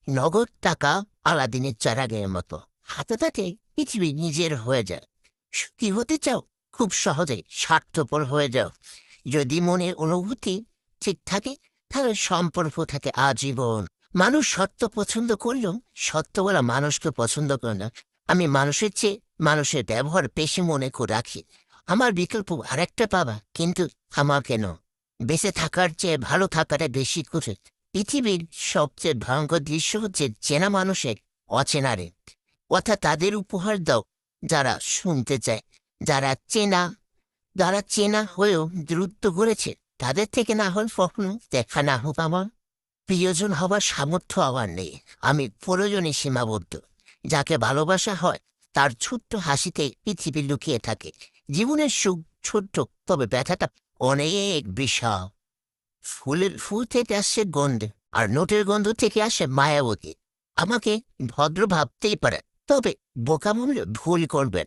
নগদ টাকা আলাদিনের চারাগের মতো হাতে হাতে পৃথিবী নিজের হয়ে যায়। সুখী হতে চাও, খুব সহজেই স্বার্থপর হয়ে যাও। যদি মনের অনুভূতি ঠিক থাকে, তাহলে সম্পর্ক থাকে আজীবন। মানুষ সত্য পছন্দ করলেও সত্য বলা মানুষকে পছন্দ করে না। আমি মানুষের চেয়ে মানুষের ব্যবহার বেশি মনে করে রাখি। আমার বিকল্প আরেকটা পাবা, কিন্তু আমার কেন? বেঁচে থাকার চেয়ে ভালো থাকাটা বেশি কঠিন। পৃথিবীর সবচেয়ে ভয়ঙ্কর দৃশ্য হচ্ছে চেনা মানুষের অচেনারে কথা তাদের উপহার দাও যারা শুনতে চায়। যারা চেনা যারা চেনা হয়েও দূরত্ব গড়েছে, তাদের থেকে না হয় কখনো দেখা না হোক, আমার প্রিয়জন হবার সামর্থ্য আমার নেই। আমি প্রয়োজনে সীমাবদ্ধ। যাকে ভালোবাসা হয় তার ছোট্ট হাসিতে পৃথিবী লুকিয়ে থাকে। জীবনের সুখ ছোট্ট, তবে ব্যথাটা অনেক বিশাল। ফুল থেকে আসছে গন্ধ, আর নোটের গন্ধ থেকে আসে মায়াবতী। আমাকে ভদ্র ভাবতেই পারে, তবে বোকা মনে ভুল করবেন।